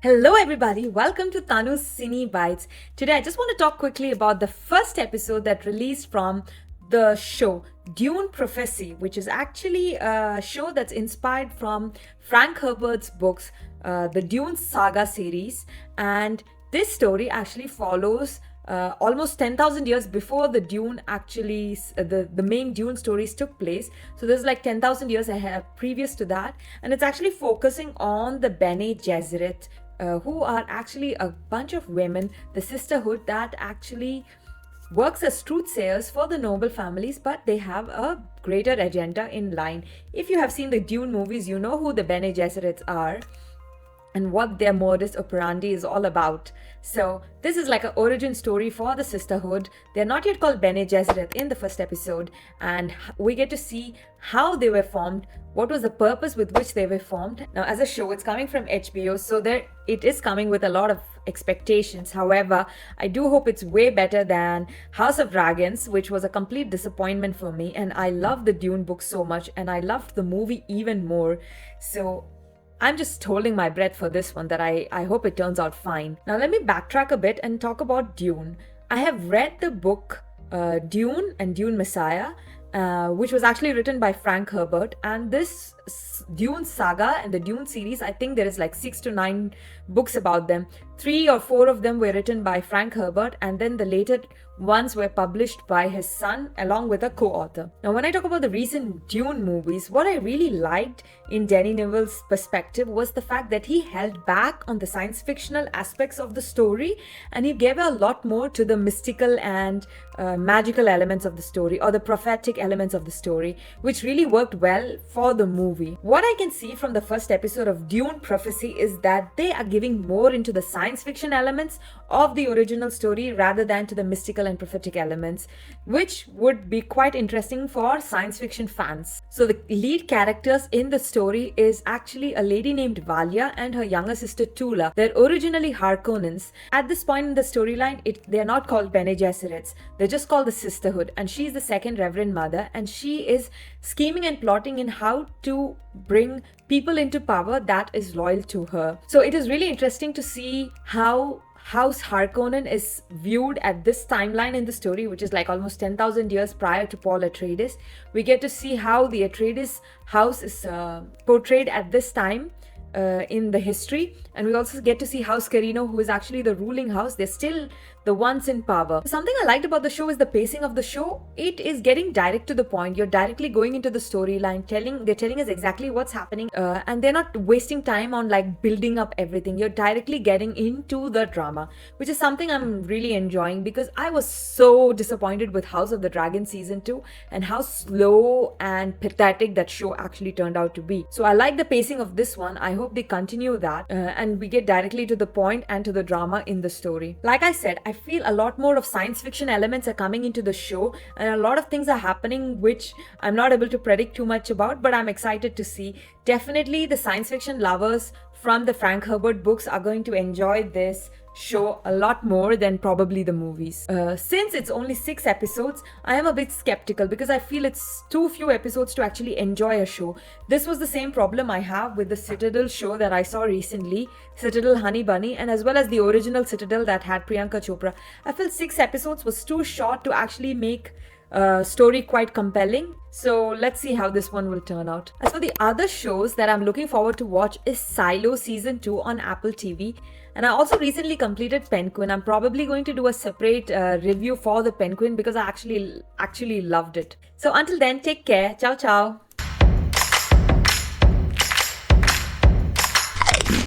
Hello, everybody. Welcome to Tanu Cine Bites. Today, I just want to talk quickly about the first episode that released from the show Dune Prophecy, which is actually a show that's inspired from Frank Herbert's books, the Dune Saga series. And this story actually follows almost 10,000 years before the Dune actually, the main Dune stories took place. So there's like 10,000 years ahead, previous to that. And it's actually focusing on the Bene Gesserit, who are actually a bunch of women, the sisterhood that actually works as truth-sayers for the noble families, but they have a greater agenda in line. If you have seen the Dune movies, you know who the Bene Gesserits are and what their modus operandi is all about. So this is like an origin story for the sisterhood. They're not yet called Bene Gesserit in the first episode, and we get to see how they were formed, what was the purpose with which they were formed. Now, as a show, it's coming from HBO, so there it is coming with a lot of expectations. However, I do hope it's way better than House of Dragons, which was a complete disappointment for me. And I love the Dune book so much, and I loved the movie even more. So I'm just holding my breath for this one, that I hope it turns out fine. Now let me backtrack a bit and talk about Dune. I have read the book Dune and Dune Messiah, which was actually written by Frank Herbert. And this Dune saga and the Dune series, I think there is like 6 to 9 books about them. 3 or 4 of them were written by Frank Herbert, and then the later ones were published by his son along with a co-author. Now, when I talk about the recent Dune movies, what I really liked in Denis Villeneuve's perspective was the fact that he held back on the science fictional aspects of the story, and he gave a lot more to the mystical and magical elements of the story, or the prophetic elements of the story, which really worked well for the movie. What I can see from the first episode of Dune Prophecy is that they are giving more into the science fiction elements of the original story rather than to the mystical and prophetic elements, which would be quite interesting for science fiction fans. So the lead characters in the story is actually a lady named Valia and her younger sister Tula. They're originally Harkonnens. At this point in the storyline, they're not called Bene Gesserits. They're just called the Sisterhood, and she's the second Reverend Mother, and she is scheming and plotting in how to bring people into power that is loyal to her. So it is really interesting to see how House Harkonnen is viewed at this timeline in the story, which is like almost 10,000 years prior to Paul Atreides. We get to see how the Atreides house is portrayed at this time in the history, and we also get to see House Carino, who is actually the ruling house. They're still the ones in power. Something I liked about the show is the pacing of the show. It is getting direct to the point. You're directly going into the storyline, they're telling us exactly what's happening, and they're not wasting time on like building up everything. You're directly getting into the drama, which is something I'm really enjoying, because I was so disappointed with House of the Dragon season 2 and how slow and pathetic that show actually turned out to be. So I like the pacing of this one. I hope they continue that, and we get directly to the point and to the drama in the story. Like I said, I feel a lot more of science fiction elements are coming into the show, and a lot of things are happening which I'm not able to predict too much about, but I'm excited to see. Definitely the science fiction lovers from the Frank Herbert books are going to enjoy this show a lot more than probably the movies. Since it's only 6 episodes, I am a bit skeptical, because I feel it's too few episodes to actually enjoy a show. This was the same problem I have with the Citadel show that I saw recently, Citadel Honey Bunny, and as well as the original Citadel that had Priyanka Chopra. I felt 6 episodes was too short to actually make story quite compelling. So let's see how this one will turn out. As for the other shows that I'm looking forward to watch is Silo season 2 on Apple TV, and I also recently completed Penguin. I'm probably going to do a separate review for the Penguin, because I actually loved it. So until then, take care. Ciao ciao.